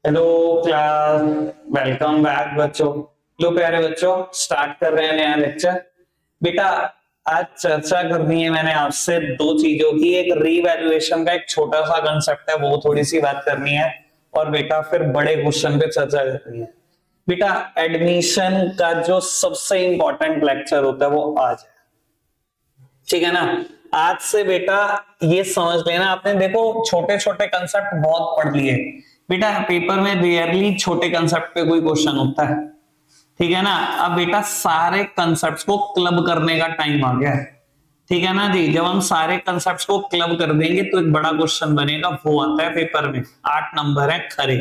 Hello class, welcome back बच्चों। लो प्यारे बच्चों, स्टार्ट कर रहे हैं नया लेक्चर। बेटा आज चर्चा करनी है मैंने आपसे दो चीजों की। एक रीवैल्यूएशन का एक छोटा सा कंसेप्ट है, वो थोड़ी सी बात करनी है, और बेटा फिर बड़े क्वेश्चन पे चर्चा करनी है। बेटा एडमिशन का जो सबसे इंपॉर्टेंट लेक्चर होता है वो आज है, ठीक है ना। आज से बेटा ये समझ लेना, आपने देखो छोटे छोटे कंसेप्ट बहुत पढ़ लिए बेटा, पेपर में रियरली छोटे कंसेप्ट पे कोई क्वेश्चन होता है, ठीक है ना। अब बेटा सारे कंसेप्ट्स को क्लब करने का टाइम आ गया है, ठीक है ना जी। जब हम सारे कंसेप्ट्स को क्लब कर देंगे तो एक बड़ा क्वेश्चन बनेगा, वो आता है पेपर में, 8 नंबर है खरे,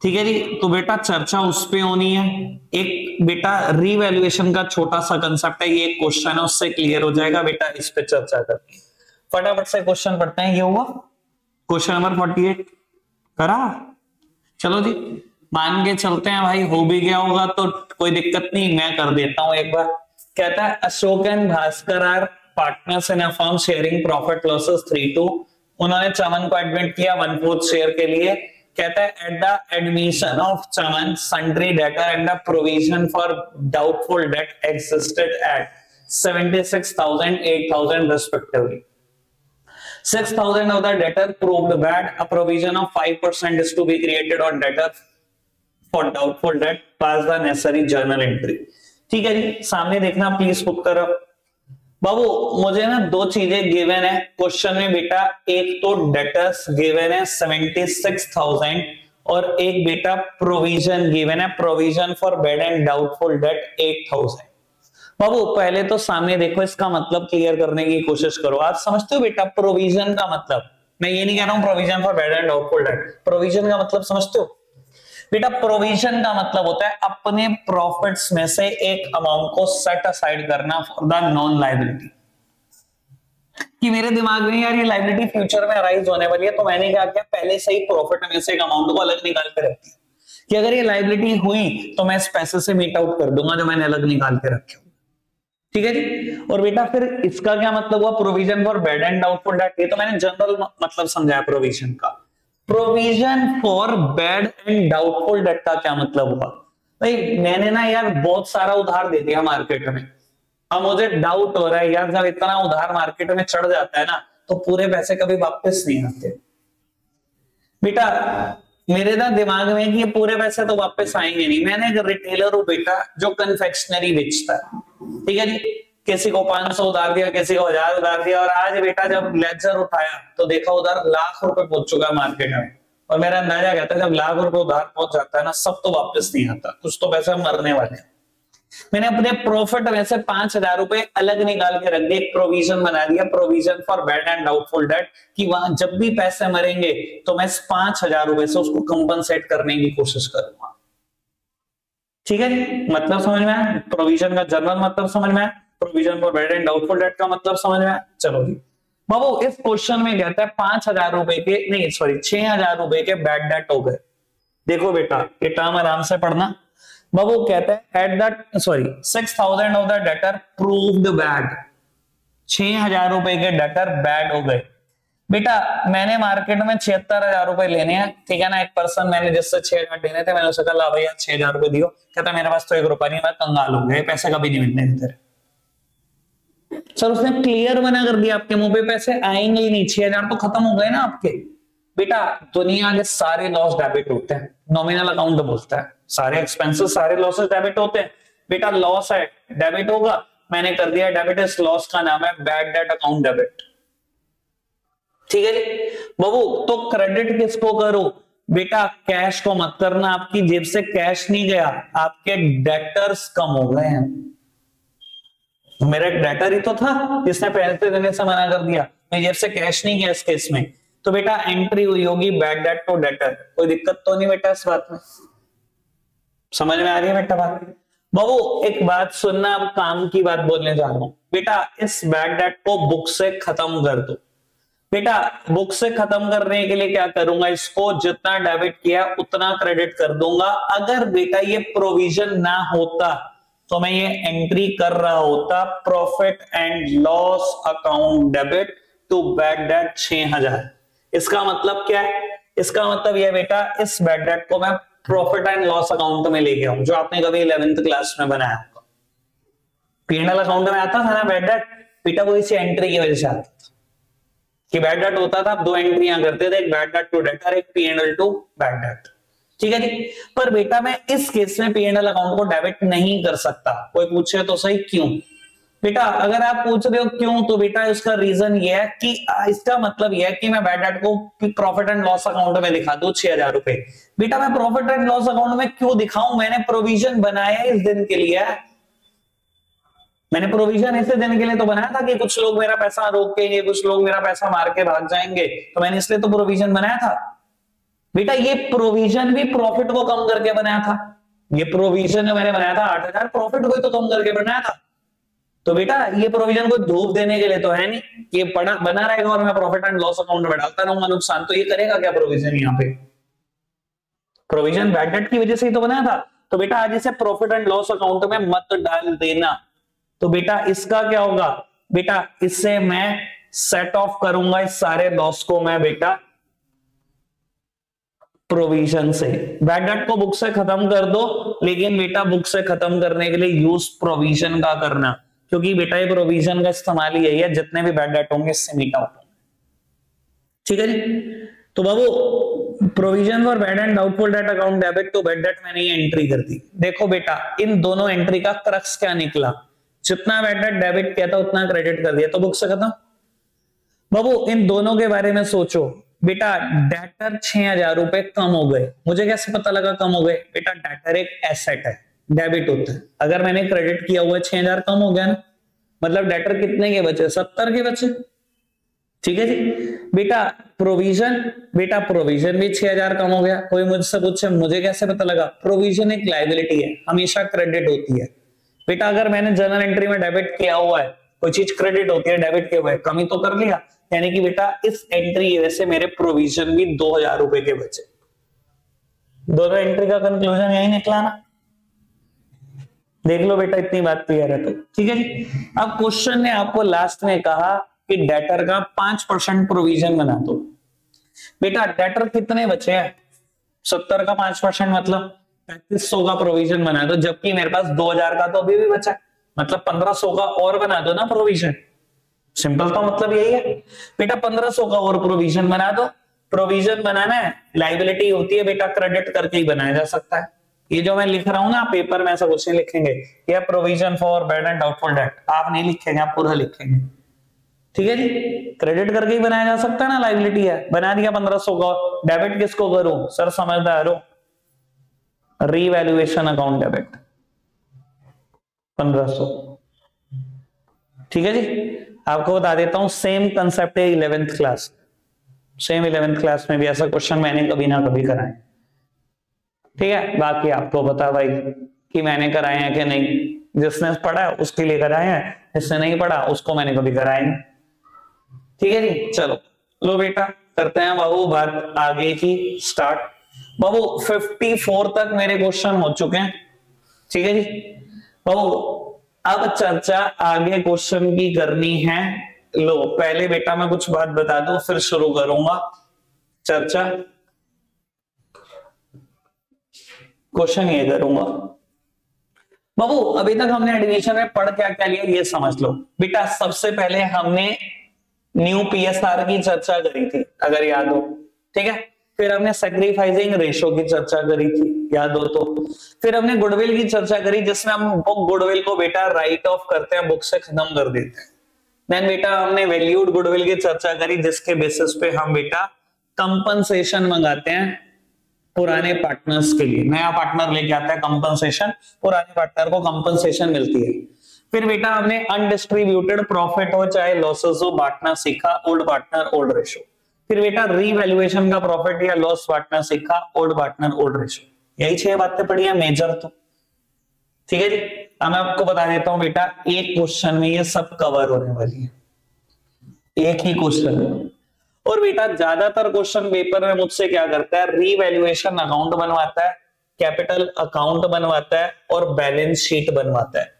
ठीक है जी। तो बेटा चर्चा उस पे होनी है। एक बेटा रीवैल्यूएशन का छोटा सा कंसेप्ट है, ये एक क्वेश्चन है, उससे क्लियर हो जाएगा बेटा, इस पे चर्चा करते हैं। फटाफट से क्वेश्चन पढ़ते हैं। ये हुआ क्वेश्चन नंबर 48 करा। चलो जी मान के चलते हैं भाई, हो भी गया होगा तो कोई दिक्कत नहीं, मैं कर देता हूं एक बार। कहता है Ashok and Bhaskar are partners in a firm sharing profit losses 3-2। उन्होंने चमन को एडमिट किया 1/4 शेयर के लिए। कहता है at the admission of Chaman sundry debtor and the provision for doubtful debt existed at 76,000 8,000 respectively. 6,000 of the debtor proved bad. A provision of 5% is to be created on debtor for doubtful debt. Pass the necessary journal entry. ठीक है जी, सामने देखना please put करो बाबू। मुझे ना दो चीजें given है क्वेश्चन में बेटा, एक तो डेटर्स गिवन है 76,000 और एक बेटा प्रोविजन गिवन है, provision for bad and doubtful date 8,000। बाबू पहले तो सामने देखो, इसका मतलब क्लियर करने की कोशिश करो। आप समझते हो बेटा प्रोविजन का मतलब? मैं ये नहीं कह रहा हूं provision for bad and doubtful date, provision का मतलब समझते हो बेटा? प्रोविजन का मतलब होता है अपने प्रॉफिट्स में से एक अमाउंट को सेट असाइड करना फॉर द नॉन लायबिलिटी। कि मेरे दिमाग में यार ये लायबिलिटी फ्यूचर में अराइज होने वाली है, तो मैंने क्या किया, पहले से ही प्रॉफिट में से एक अमाउंट को अलग निकाल के रख दिया कि अगर ये लायबिलिटी हुई तो मैं इस पैसे से मीट आउट कर दूंगा जो मैंने अलग निकाल के रखे, ठीक है जी। और बेटा फिर इसका क्या मतलब हुआ, provision for bad and doubtful date. ये तो मैंने जनरल मतलब समझाया प्रोविजन का। Provision for bad and doubtful date का क्या मतलब हुआ? भाई मैंने ना यार बहुत सारा उधार दे दिया मार्केट में, अब मुझे डाउट हो रहा है यार, जब इतना उधार मार्केट में चढ़ जाता है ना तो पूरे पैसे कभी वापस नहीं आते बेटा। मेरे ना दिमाग में कि ये पूरे पैसे तो वापस आएंगे नहीं। मैंने एक रिटेलर हूं बेटा जो कन्फेक्शनरी बेचता है, ठीक है जी। किसी को 500 उधार दिया, किसी को 1000 उधार दिया, और आज बेटा जब लेजर उठाया तो देखा उधार लाख रुपए पहुंच चुका है मार्केट में। और मेरा अंदाजा कहता है जब लाख रुपए उधार पहुंच जाता है ना, सब तो वापस नहीं आता, कुछ तो पैसा मरने वाले हैं। मैंने अपने प्रॉफिट में से 5,000 रुपए अलग निकाल के रख दिए, प्रोविजन बना दिया, provision for bad and doubtful date, कि वहां जब भी पैसे मरेंगे तो मैं इस 5,000 रुपए से उसको कंपनसेट करने की कोशिश करूंगा, ठीक है जी। मतलब समझ में आया? प्रोविजन का जनरल मतलब समझ में आया, provision for bad and doubtful date का मतलब समझ में आया। चलो जी बाबू, इस क्वेश्चन में कहता है 5,000 रुपए के, नहीं सॉरी 6,000 रुपए के बैड डेट हो गए। देखो बेटा ये टर्म आराम से पढ़ना बाबू। कहता है at the 6,000 of the debtor proved bad, 6,000 रुपए के डेटर बैड हो गए बेटा। मैंने मार्केट में 76,000 रुपए लेने हैं, ठीक है ना। एक पर्सन मैंने जिससे 6,000 देने थे, मैंने उसे कहा भैया 6,000 रुपए दियो। कहता मेरे पास तो 1 रुपया नहीं, मैं कंगाल हो गया, पैसे कभी नहीं मिलने तेरे। सर उसने क्लियर मना कर दिया, आपके मुंह पे पैसे आएंगे ही नहीं, 6,000 तो खत्म हो गए ना आपके। बेटा दुनिया के सारे लॉस डेबिट होते हैं, नॉमिनल अकाउंट बोलता है, सारे एक्सपेंसेस सारे लॉसेस डेबिट होते हैं बेटा। लॉस है डेबिट होगा, मैंने कर दिया डेबिट, इस लॉस का नाम है बैड डेट अकाउंट डेबिट, ठीक है जी बाबू। तो क्रेडिट किसको करो बेटा? कैश को मत करना, आपकी जेब से कैश नहीं गया, आपके डेटर्स कम हो गए हैं। मेरा एक डेटर ही तो था जिसने पैसे देने से मना कर दिया, मेरी जेब से कैश नहीं गया इस केस में, तो बेटा एंट्री हुई होगी बैड डेट टू डेटर। कोई दिक्कत तो नहीं बेटा इस बात में? समझ में आ रही है बेटा बात? बाबू एक बात सुनना, अब काम की बात बोलने जा रहा हूं बेटा। इस बैड डेट को बुक से खत्म कर दो बेटा। बुक से खत्म करने के लिए क्या करूंगा, इसको जितना डेबिट किया उतना क्रेडिट कर दूंगा। अगर बेटा ये प्रोविजन ना होता तो मैं ये एंट्री कर रहा होता, profit and loss account debit to bad debt 6,000। इसका मतलब क्या है इसका मतलब यह बेटा इस बैड डेट को मैं प्रॉफिट एंड लॉस अकाउंट में लेके आऊं, जो आपने कभी 11th क्लास में बनाया होगा। P&L अकाउंट में आता था ना बैड डेट, बेटा वो इसी एंट्री की वजह से आता था कि बैड डेट होता था, आप दो एंट्रियां करते थे, एक बैड डेट टू डेटर, एक P&L टू बैड डेट, ठीक है जी। पर बेटा मैं इस केस में P&L अकाउंट को डेबिट नहीं कर सकता। कोई पूछे तो सही क्यों? बेटा अगर आप पूछ रहे हो क्यों, तो बेटा इसका रीजन ये है कि इसका मतलब ये है कि मैं बैड डेट को प्रॉफिट एंड लॉस अकाउंट में दिखा दूं 6,000 रुपए। बेटा मैं प्रॉफिट एंड लॉस अकाउंट में क्यों दिखाऊं? मैंने प्रोविजन बनाया इस दिन के लिए, मैंने प्रोविजन ऐसे दिन के लिए तो बनाया था कि कुछ लोग मेरा पैसा रोकेंगे, कुछ लोग मेरा पैसा मार के भाग जाएंगे, तो मैंने इसलिए तो प्रोविजन बनाया था। बेटा ये प्रोविजन भी प्रॉफिट को कम करके बनाया था, ये प्रोविजन मैंने बनाया था 8,000, प्रॉफिट को तो कम करके बनाया था। तो बेटा ये प्रोविजन को धूप देने के लिए तो है नहीं, ये पड़ा बना रहेगा और मैं प्रॉफिट एंड लॉस अकाउंट में डालता रहूंगा नुकसान, तो ये करेगा क्या प्रोविजन? यहाँ पे प्रोविजन बैड डेट की वजह से ही तो बनाया था। तो बेटा आज इसे प्रॉफिट एंड लॉस अकाउंट में मत डाल देना। तो बेटा इसका क्या होगा? बेटा इससे मैं सेट ऑफ करूंगा इस सारे लॉस को मैं बेटा प्रोविजन से। बैड डेट को बुक से खत्म कर दो, लेकिन बेटा बुक से खत्म करने के लिए यूज प्रोविजन का करना, क्योंकि बेटा ये प्रोविजन का इस्तेमाल ही है, जितने भी बैड डेट होंगे इससे मीट आउट होंगे, ठीक है जी। तो बाबू provision for bad and doubtful debt account debit to bad debt मैंने ये एंट्री कर दी। देखो बेटा इन दोनों एंट्री का क्रक्स क्या निकला, जितना बैड डेट डेबिट किया था उतना क्रेडिट कर दिया, तो बुक से खत्म। बाबू इन दोनों के बारे में सोचो। बेटा डेटर 6,000 रुपए कम हो गए, मुझे कैसे पता लगा कम हो गए? बेटा डेटर एक एसेट है, डेबिट होता है, अगर मैंने क्रेडिट किया हुआ 6,000 कम हो गया ना, मतलब डेटर कितने के बचे? 70 के बचे, ठीक है जी। बेटा प्रोविजन, बेटा प्रोविजन भी 6,000 कम हो गया। कोई मुझसे पूछे मुझे कैसे पता लगा? प्रोविजन एक लायबिलिटी है, हमेशा क्रेडिट होती है। बेटा अगर मैंने जर्नल एंट्री में डेबिट किया हुआ है, कोई चीज क्रेडिट होती है, डेबिट किया हुआ है, कमी तो कर लिया, यानी कि बेटा इस एंट्री की वजह से मेरे प्रोविजन भी 2,000 रुपए के बचे। दोनों एंट्री का कंक्लूजन यही निकला ना, देख लो बेटा इतनी बात क्लियर है तो, ठीक है जी। अब क्वेश्चन ने आपको लास्ट में कहा कि डेटर का 5% प्रोविजन बना दो। बेटा डेटर कितने बचे हैं? 70 का 5% मतलब 3,500 का प्रोविजन बना दो, जबकि मेरे पास 2,000 का तो अभी भी बचा, मतलब 1,500 का और बना दो ना प्रोविजन। सिंपल तो मतलब यही है बेटा, 1,500 का और प्रोविजन बना दो। प्रोविजन बनाना है, लाइबिलिटी होती है बेटा, क्रेडिट करके ही बनाया जा सकता है। ये जो मैं लिख रहा हूं ना पेपर में, ऐसा कुछ नहीं लिखेंगे या provision for bad and doubtful date, आप नहीं लिखेंगे, आप पूरा लिखेंगे, ठीक है जी। क्रेडिट करके ही बनाया जा सकता है ना, लाइबिलिटी है, बना दिया 1,500 का। डेबिट किसको करूं? सर समझदार हो, रीवैल्यूएशन अकाउंट डेबिट 1,500, ठीक है जी। आपको बता देता हूं सेम कंसेप्ट है 11th class, same 11th class में भी ऐसा क्वेश्चन मैंने कभी ना कभी कराए, ठीक है। बाकी आपको बता भाई कि मैंने कराए हैं कि नहीं, जिसने पढ़ा उसके लिए कराए हैं, जिसने नहीं पढ़ा उसको मैंने कभी कराए नहीं, ठीक है जी। चलो लो बेटा करते हैं बाबू बात आगे की स्टार्ट। बाबू 54 तक मेरे क्वेश्चन हो चुके हैं, ठीक है जी। बाबू अब चर्चा आगे क्वेश्चन की करनी है। लो पहले बेटा मैं कुछ बात बता दूं, फिर शुरू करूंगा चर्चा। क्वेश्चन ये करूंगा बाबू, अभी तक हमने एडमिशन में पढ़ क्या क्या लिया ये समझ लो बेटा। सबसे पहले हमने न्यू पीएसआर की चर्चा करी थी, अगर याद हो, ठीक है। फिर हमने सैक्रिफाइसिंग रेशो की चर्चा करी थी, याद हो तो। फिर हमने गुडविल की चर्चा करी, जिसमें हम गुडविल को बेटा राइट ऑफ करते हैं, बुक से खत्म कर देते हैं। देन बेटा हमने वैल्यूड गुडविल की चर्चा करी, जिसके बेसिस पे हम बेटा कंपनसेशन मंगाते हैं पुराने पार्टनर्स के लिए। नया पार्टनर लेके आता है कंपनसेशन, पुराने पार्टनर को कंपनसेशन मिलती है। फिर बेटा हमने अनडिस्ट्रीब्यूटेड प्रॉफिट हो चाहे लॉसेस हो बांटना सीखा, ओल्ड पार्टनर ओल्ड रेशो। फिर बेटा रीवैल्यूएशन का प्रॉफिट या लॉस बांटना सीखा, ओल्ड पार्टनर ओल्ड रेशो। यही 6 बातें पढ़ी है मेजर तो, ठीक है जी। अब मैं आपको बता देता हूं बेटा, एक क्वेश्चन में ये सब कवर होने वाली है, एक ही क्वेश्चन में। और बेटा ज्यादातर क्वेश्चन पेपर में मुझसे क्या करता है, रीवैल्यूएशन अकाउंट बनवाता है, कैपिटल अकाउंट बनवाता है और बैलेंस शीट बनवाता है,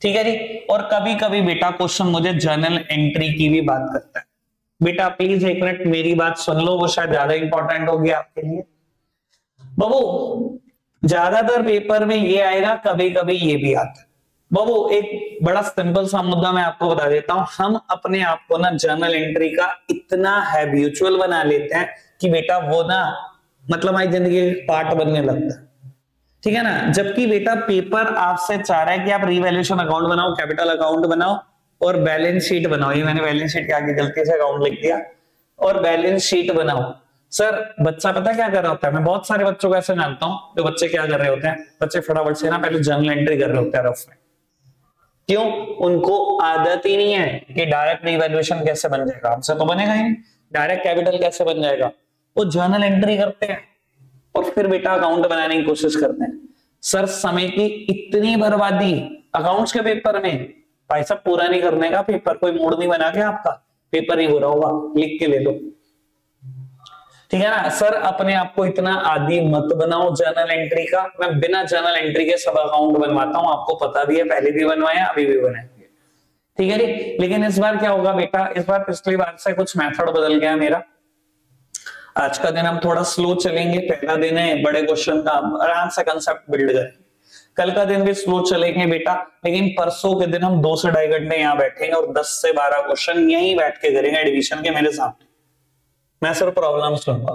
ठीक है जी। और कभी कभी बेटा क्वेश्चन मुझे जर्नल एंट्री की भी बात करता है, बेटा प्लीज एक मिनट मेरी बात सुन लो, वो शायद ज्यादा इंपॉर्टेंट होगी आपके लिए। बाबू ज्यादातर पेपर में ये आएगा, कभी कभी ये भी आता है। बाबू एक बड़ा सिंपल सा मुद्दा मैं आपको बता देता हूं, हम अपने आप को ना जर्नल एंट्री का इतना हैबिचुअल बना लेते हैं कि बेटा वो ना मतलब हमारी जिंदगी का पार्ट बनने लगता है, ठीक है ना। जबकि बेटा पेपर आपसे चाह रहा है कि आप रिवैल्यूएशन अकाउंट बनाओ, कैपिटल अकाउंट बनाओ और बैलेंस शीट बनाओ। ये मैंने बैलेंस शीट के आगे गलती से अकाउंट लिख दिया, और बैलेंस शीट बनाओ। सर बच्चा पता क्या कर रहा होता है, मैं बहुत सारे बच्चों को ऐसे जानता हूं, जो बच्चे क्या कर रहे होते हैं, बच्चे फटाफट से ना पहले जर्नल एंट्री कर रहे होते हैं रफ में। क्यों? उनको आदत ही नहीं है कि डायरेक्ट रिवैल्यूएशन कैसे बन जाएगा, हमसे तो बनेगा ही नहीं, डायरेक्ट कैपिटल कैसे बन जाएगा। वो जर्नल एंट्री करते हैं और फिर बेटा अकाउंट बनाने की कोशिश करते हैं। सर समय की इतनी बर्बादी अकाउंट्स के पेपर में, भाई साहब पूरा नहीं करने का पेपर, कोई मूड नहीं बना के आपका पेपर ही बुरा होगा, लिख के ले लो, ठीक है ना। सर अपने आप को इतना आदी मत बनाओ जर्नल एंट्री का। मैं बिना जर्नल एंट्री के सब अकाउंट बनवाता हूं, आपको पता भी है, पहले भी बनवाया अभी भी बनाएंगे, ठीक है जी। लेकिन इस बार क्या होगा बेटा, इस बार पिछली बार से कुछ मेथड बदल गया मेरा। आज का दिन हम थोड़ा स्लो चलेंगे, पहला दिन है, बड़े क्वेश्चन का आराम से कंसेप्ट बिल्ड करेंगे। कल का दिन भी स्लो चलेंगे बेटा, लेकिन परसों के दिन हम 2 से 2.5 घंटे यहाँ बैठेंगे और 10 से 12 क्वेश्चन यहीं बैठ के करेंगे एडमिशन के मेरे सामने। मैं सिर्फ प्रॉब्लम सुनूंगा,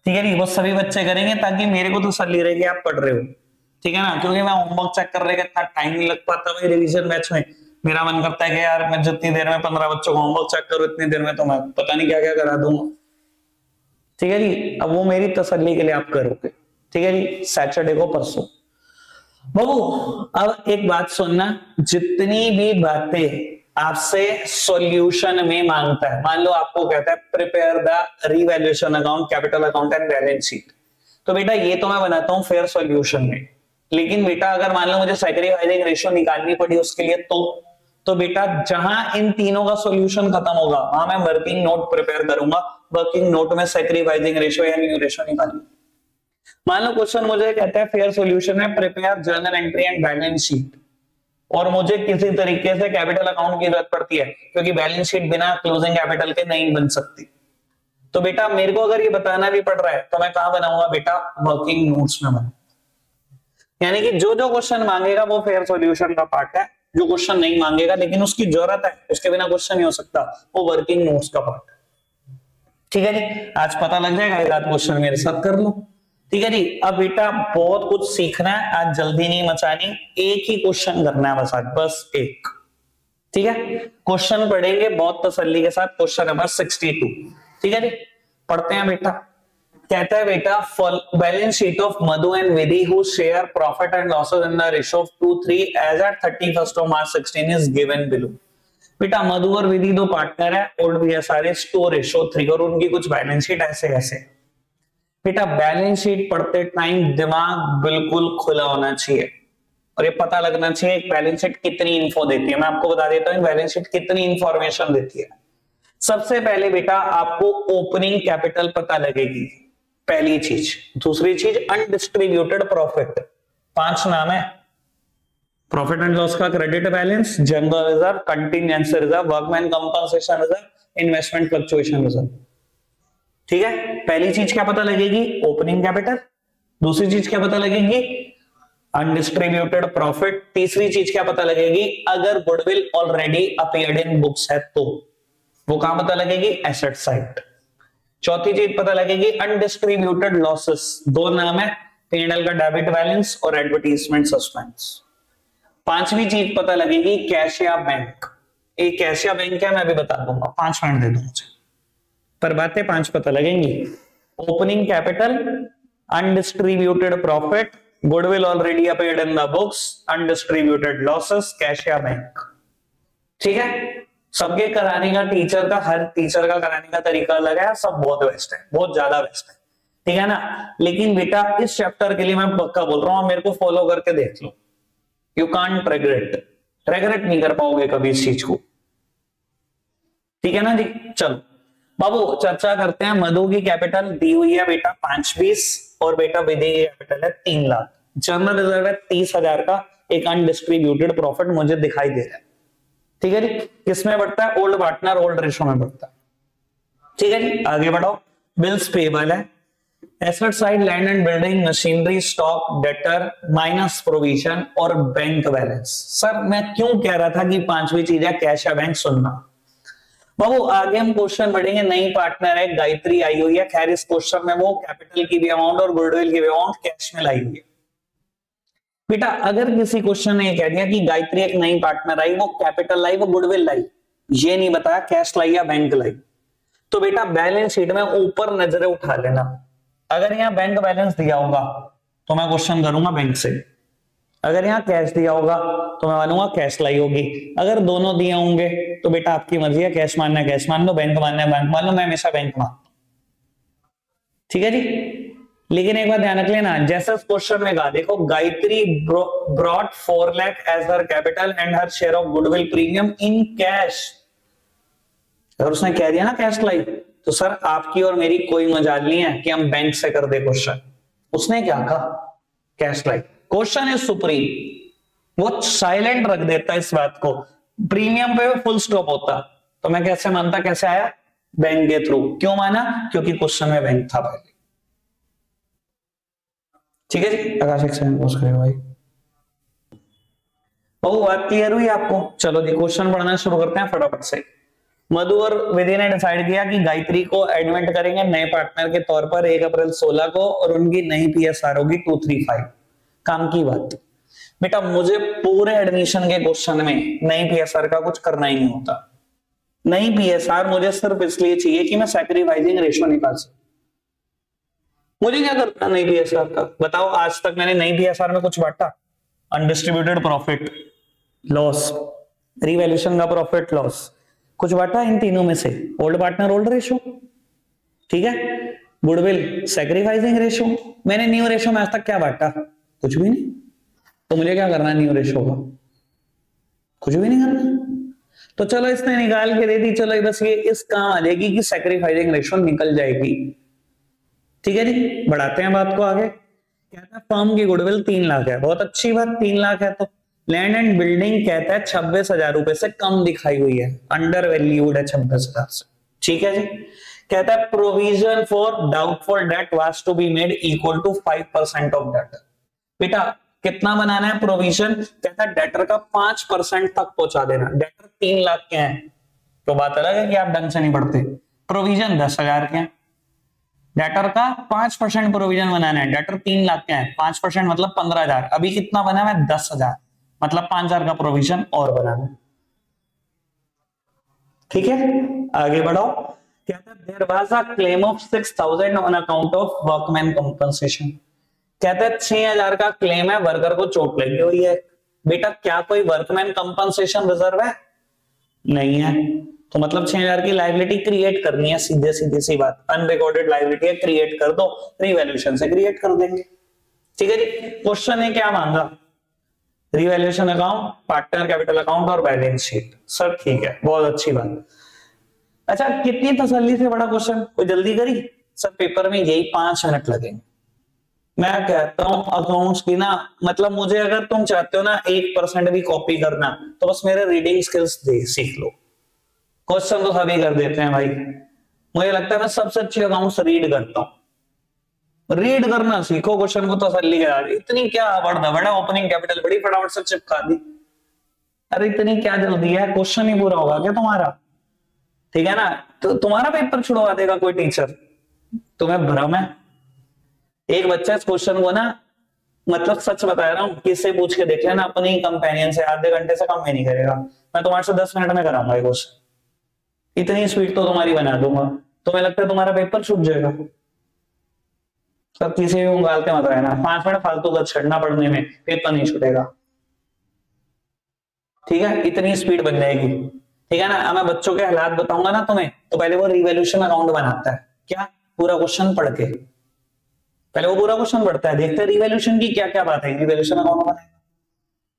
ठीक है नहीं, वो सभी बच्चे करेंगे ताकि मेरे को तो तसल्ली रहे कि आप पढ़ रहे हो, ठीक है ना। क्योंकि मैं होमवर्क चेक कर रहे इतना टाइम नहीं लग पाता भाई रिवीजन बैच में। मेरा मन करता है कि यार मैं जितनी देर में 15 बच्चों को होमवर्क चेक करूं, इतनी देर में तो मैं पता नहीं क्या क्या करा दूंगा, ठीक है जी। अब वो मेरी तसल्ली के लिए आप करोगे, ठीक है जी। सैटरडे को परसों बाबू अब एक बात सुनना, जितनी भी बातें आपसे सॉल्यूशन में मांगता है, मान लो आपको कहता है prepare the revaluation account, capital account and balance sheet, तो बेटा ये तो मैं बनाता हूं फेयर सॉल्यूशन में। लेकिन बेटा अगर मान लो मुझे सैक्रिफाइसिंग रेशियो निकालनी पड़ी उसके लिए, तो बेटा जहां इन तीनों का सॉल्यूशन खत्म होगा वहां मैं वर्किंग नोट प्रिपेयर करूंगा, वर्किंग नोट में सैक्रिफाइसिंग रेशियो या न्यू रेशियो निकालूंगा। मान लो क्वेश्चन मुझे कहता है फेयर सॉल्यूशन में prepare journal entry and balance sheet, और मुझे किसी तरीके से कैपिटल अकाउंट की जरूरत पड़ती है क्योंकि बैलेंस शीट बिना क्लोजिंग कैपिटल के नहीं बन सकती। तो बेटा मेरे को अगर ये बताना भी पड़ रहा है तो मैं कहां बनाऊंगा बेटा, वर्किंग नोट्स में बनाऊंगा। यानी कि जो जो क्वेश्चन मांगेगा वो फेयर सॉल्यूशन का पार्ट है, जो क्वेश्चन नहीं मांगेगा लेकिन उसकी जरूरत है, उसके बिना क्वेश्चन नहीं हो सकता, वो वर्किंग नोट्स का पार्ट है, ठीक है जी। आज पता लग जाएगा, एक आध क्वेश्चन मेरे साथ कर लो, ठीक है जी। अब बेटा बहुत कुछ सीखना है, आज जल्दी नहीं मचानी, एक ही क्वेश्चन करना है बस आज, बस एक, ठीक है। क्वेश्चन पढ़ेंगे बहुत तसल्ली के साथ, क्वेश्चन नंबर 62, ठीक है जी। पढ़ते हैं बेटा। कहता है बेटा balance sheet of Madhu and Vidhi who share profit and losses in the ratio of 2:3 as at 31st of March 16 is given below. बेटा मधु और विधि दो पार्टनर है, ओल्ड बीएसआर 2:3 और उनकी कुछ बैलेंस शीट ऐसे ऐसे। बेटा बैलेंस शीट पढ़ते टाइम दिमाग बिल्कुल खुला होना चाहिए और ये पता लगना चाहिए एक बैलेंस शीट कितनी इंफो देती है। मैं आपको बता देता हूँ बैलेंस शीट कितनी इंफॉर्मेशन देती है। सबसे पहले बेटा आपको ओपनिंग कैपिटल पता लगेगी, पहली चीज। दूसरी चीज अनडिस्ट्रीब्यूटेड प्रॉफिट, 5 नाम है, प्रॉफिट एंड लॉस का credit balance, general reserve, contingency reserve, workman compensation reserve, investment fluctuation reserve, ठीक है। पहली चीज क्या पता लगेगी, ओपनिंग कैपिटल। दूसरी चीज क्या पता लगेगी, अनडिस्ट्रीब्यूटेड प्रॉफिट। तीसरी चीज क्या पता लगेगी, अगर goodwill already appeared in books है तो वो कहां पता लगेगी, एसेट साइड। चौथी चीज पता लगेगी अनडिस्ट्रीब्यूटेड लॉसेस, 2 नाम है, P&L का डेबिट बैलेंस और एडवर्टीजमेंट सस्पेंस। पांचवी चीज पता लगेगी कैश या बैंक। एक कैश या बैंक है मैं भी बता दूंगा, 5 मिनट दे दूंगा मुझे, पर बातें 5 पता लगेंगी। Opening capital, undistributed profit, goodwill already appeared in the books, undistributed losses, cash या बैंक, ठीक है। सबके कराने का टीचर का, हर टीचर का कराने का तरीका अलग है, सब बहुत बेस्ट है, बहुत ज्यादा बेस्ट है, ठीक है ना। लेकिन बेटा इस चैप्टर के लिए मैं पक्का बोल रहा हूं, मेरे को फॉलो करके देख लो, यू कांट रेग्रेट नहीं कर पाओगे कभी इस चीज को, ठीक है ना जी। चलो बाबू चर्चा करते हैं। मधु की कैपिटल दी हुई है बेटा 5-20 और बेटा विधि की कैपिटल है 3 लाख। जनरल रिजर्व है 30,000 का, एक अनडिस्ट्रीब्यूटेड प्रॉफिट मुझे दिखाई दे रहा है, ठीक है जी। किसमें बढ़ता है, ओल्ड पार्टनर ओल्ड रेशो में बढ़ता है, ठीक है जी, आगे बढ़ो। बिल्स पेबल है, asset side land and building, machinery, stock, debtor minus provision और बैंक बैलेंस। सर मैं क्यों कह रहा था कि पांचवी चीज है कैश या बैंक, सुनना बाबू। आगे हम क्वेश्चन बढ़ेंगे, नई पार्टनर है गायत्री आई हुई है। खैर इस क्वेश्चन में वो कैपिटल की भी अमाउंट और गुडविल की भी अमाउंट कैश में लाई हुई है। बेटा अगर किसी क्वेश्चन ने कह दिया कि गायत्री एक नई पार्टनर आई, वो कैपिटल लाई, वो गुडविल लाई, ये नहीं बताया कैश लाई या बैंक लाई, तो बेटा बैलेंस शीट में ऊपर नजरें उठा लेना। अगर यहाँ बैंक बैलेंस दिया होगा तो मैं क्वेश्चन करूंगा बैंक से, अगर यहाँ कैश दिया होगा तो मैं मानूंगा कैश लाई होगी। अगर दोनों दिए होंगे तो बेटा आपकी मर्जी है, कैश मानना है कैश मान लो, बैंक मानना है बैंक मान लो, मैं हमेशा बैंक मान। ठीक है जी, लेकिन एक बात ध्यान रख लेना, जैसे उस क्वेश्चन में कहा, देखो Gayatri brought 4 lakh as her capital and her share of goodwill premium in cash. अगर उसने कह दिया ना कैश लाई, तो सर आपकी और मेरी कोई मजाल नहीं है कि हम बैंक से कर दे क्वेश्चन। उसने क्या कहा, cash lie. Question is supreme, वो साइलेंट रख देता इस बात को, प्रीमियम पे फुल स्टॉप होता, तो मैं कैसे मानता, कैसे आया, बैंक के थ्रू। क्यों माना, क्योंकि क्वेश्चन में बैंक था पहले। ठीक है जी, आकाश एक सेकंड पॉज करेगा भाई। बात क्लियर हुई आपको? चलो जी क्वेश्चन पढ़ना शुरू करते हैं फटाफट से। मधु और विधि ने डिसाइड किया कि गायत्री को एडमिट करेंगे नए पार्टनर के तौर पर 1 अप्रैल 16 को, और उनकी नई पीएसआर होगी 235। काम की बात बेटा, मुझे पूरे एडमिशन के क्वेश्चन में नई पीएसआर का कुछ करना ही नहीं होता। नई पीएसआर मुझे सिर्फ इसलिए चाहिए कि मैं सैक्रिफाइसिंग रेशियो निकाल सकूं। मुझे क्या करना नई पीएसआर का, बताओ। आज तक मैंने नई पीएसआर में कुछ बांटा? अनडिस्ट्रीब्यूटेड प्रॉफिट लॉस, रिवैल्यूएशन का प्रॉफिट लॉस, कुछ बांटा इन तीनों में से? ओल्ड पार्टनर ओल्ड रेशियो, ठीक है, गुडविल सैक्रिफाइसिंग रेशियो। मैंने न्यू रेशियो में आज तक क्या बांटा? कुछ भी नहीं। तो मुझे क्या करना है न्यू रेशियो का? कुछ भी नहीं करना। तो चलो इसने निकाल के दे दी, चलो बस ये इस काम आ जाएगी कि सैक्रिफाइसिंग रेशियो निकल जाएगी। ठीक है जी, बढ़ाते हैं बात को आगे। कहता है फर्म की गुडविल 3 लाख है, बहुत अच्छी बात, 3 लाख है। तो लैंड एंड बिल्डिंग कहता है 26,000 रुपए से कम दिखाई हुई है, अंडर वैल्यूड है 26,000 से। ठीक है जी, कहता है provision for doubtful debt was to be made equal to 5% of debt. बेटा कितना बनाना है प्रोविजन? कहता है डेटर का 5% तक पहुंचा देना। डेटर 3 लाख के हैं तो बात अलग है कि आप ढंग से नहीं पढ़ते। प्रोविजन 10,000 के हैं, डेटर का 5% प्रोविजन बनाना है। डेटर 3 लाख के हैं, 5% मतलब 15,000। अभी कितना बना है? 10,000, मतलब 5,000 का प्रोविजन और बनाना। ठीक है, आगे बढ़ो। कहता है there was a claim of 6,000 on account of workman compensation. कहता है 6,000 का क्लेम है, वर्कर को चोट लगी हुई है। बेटा क्या कोई वर्कमैन कंपनसेशन रिजर्व है? नहीं है। तो मतलब 6,000 की लायबिलिटी क्रिएट करनी है, सीधे सीधी सी बात। अनरिकॉर्डेड लायबिलिटी है, क्रिएट कर दो, रिवैल्यूएशन से क्रिएट कर देंगे। ठीक है जी, क्वेश्चन है क्या मांगा? Revaluation account, partner capital account और बैलेंस शीट। सर ठीक है, बहुत अच्छी बात। अच्छा कितनी तसल्ली से बड़ा क्वेश्चन, कोई जल्दी करी? सर पेपर में यही 5 मिनट लगेंगे। मैं कहता हूं अकाउंट्स की ना, मतलब मुझे अगर तुम चाहते हो ना 1% भी कॉपी करना, तो बस मेरे रीडिंग स्किल्स सीख लो। क्वेश्चन तो सभी कर देते हैं भाई। मुझे लगता है मैं सबसे अच्छे अकाउंट्स रीड करता हूं। रीड करना सीखो, क्वेश्चन को तसल्ली के साथ। इतनी क्या बड़ा ओपनिंग कैपिटल बड़ी फटाफट से चिपका दी, अरे इतनी क्या जल्दी है? क्वेश्चन ही पूरा होगा क्या तुम्हारा? ठीक है ना, तो तुम्हारा पेपर छुड़वा देगा कोई टीचर? तुम्हें भ्रम है? एक बच्चा इस क्वेश्चन को ना, मतलब सच बता रहा हूं, किससे पूछ के देख लेना, अपने ही कंपेनियन से, आधे घंटे से कम में नहीं करेगा। मैं तुम्हारे से 10 मिनट में कराऊंगा ये क्वेश्चन। इतनी स्पीड तो तुम्हारी बना दूंगा। तुम्हें लगता है तुम्हारा पेपर छूट जाएगा? सब किसी भी उंगालते मत रहना, 5 मिनट फालतू का छड़ना पढ़ने में, पेपर नहीं छूटेगा। ठीक है, इतनी स्पीड बन जाएगी। ठीक है ना, मैं बच्चों के हालात बताऊंगा ना तुम्हें, तो पहले वो रिवैल्यूएशन अकाउंट बनाता है। क्या? पूरा क्वेश्चन पढ़ के पहले वो पूरा क्वेश्चन पढ़ता है, देखते हैं रिवैल्यूएशन की क्या क्या बात है, रिवैल्यूएशन अकाउंट बनाएगा।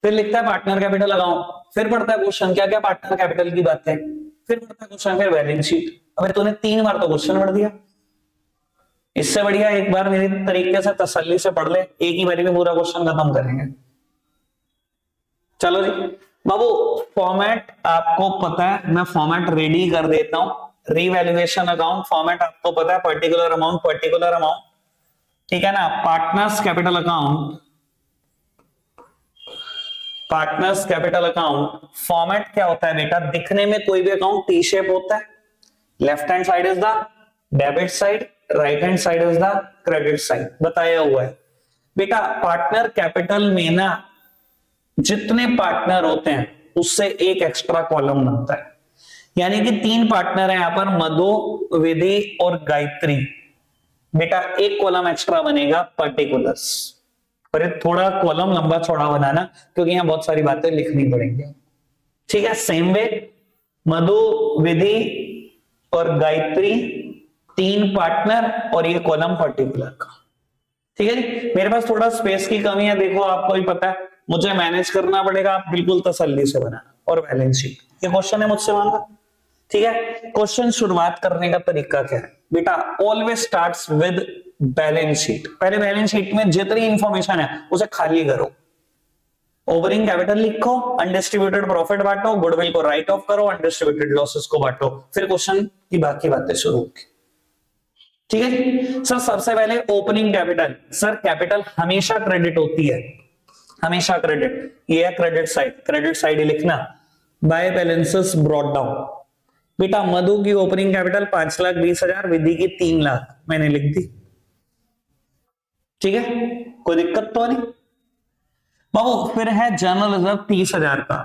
फिर लिखता है पार्टनर कैपिटल अकाउंट, फिर पढ़ता है क्वेश्चन क्या क्या पार्टनर कैपिटल की बात है, फिर पढ़ता है क्वेश्चन, फिर बैलेंस शीट। अबे तूने 3 बार तो क्वेश्चन पढ़ दिया। इससे बढ़िया एक बार मेरे तरीके से तसल्ली से पढ़ ले, एक ही बारी में पूरा क्वेश्चन खत्म करेंगे। चलो जी बाबू, फॉर्मेट आपको पता है, मैं फॉर्मेट रेडी कर देता हूं। रीवैल्यूएशन अकाउंट फॉर्मेट आपको पता है, पर्टिकुलर अमाउंट, ठीक है ना। पार्टनर्स कैपिटल अकाउंट फॉर्मेट क्या होता है बेटा, दिखने में कोई भी अकाउंट टी शेप होता है, left hand side is the debit side, right hand side is the credit side, बताया हुआ है बेटा। पार्टनर कैपिटल में ना जितने पार्टनर होते हैं उससे एक एक्स्ट्रा कॉलम बनता है, यानी कि 3 पार्टनर है यहां पर, मधु, विधि और गायत्री, बेटा एक कॉलम एक्स्ट्रा बनेगा पर्टिकुलर्स, पर ये थोड़ा कॉलम लंबा चौड़ा बनाना क्योंकि यहां बहुत सारी बातें लिखनी पड़ेंगी, ठीक है। सेम वे मधु, विधि और गायत्री 3 पार्टनर और ये कॉलम पर्टिकुलर का, ठीक है जी। मेरे पास थोड़ा स्पेस की कमी है, देखो आपको भी पता है, मुझे मैनेज करना पड़ेगा, आप बिल्कुल तसल्ली से बनाना। और बैलेंस शीट, ये क्वेश्चन है मुझसे मांगा, ठीक है। क्वेश्चन शुरुआत करने का तरीका क्या है बेटा, always starts with balance sheet. पहले बैलेंस शीट में जितनी इंफॉर्मेशन है उसे खाली करो, ओपनिंग कैपिटल लिखो, अनडिस्ट्रीब्यूटेड प्रॉफिट बांटो, गुडविल को राइट ऑफ करो, अनडिस्ट्रीब्यूटेड लॉसेस को बांटो, फिर क्वेश्चन की बाकी बातें शुरू होगी, ठीक है जी। सर सबसे पहले ओपनिंग कैपिटल, सर कैपिटल हमेशा क्रेडिट होती है, हमेशा क्रेडिट, ये है क्रेडिट साइड ही लिखना। बाय बैलेंसेस ब्रॉट डाउन, बेटा मधु की ओपनिंग कैपिटल 5,20,000, विधि की 3 लाख, मैंने लिख दी, ठीक है, कोई दिक्कत तो नहीं बाबू। फिर है जनरल रिजर्व 30,000 का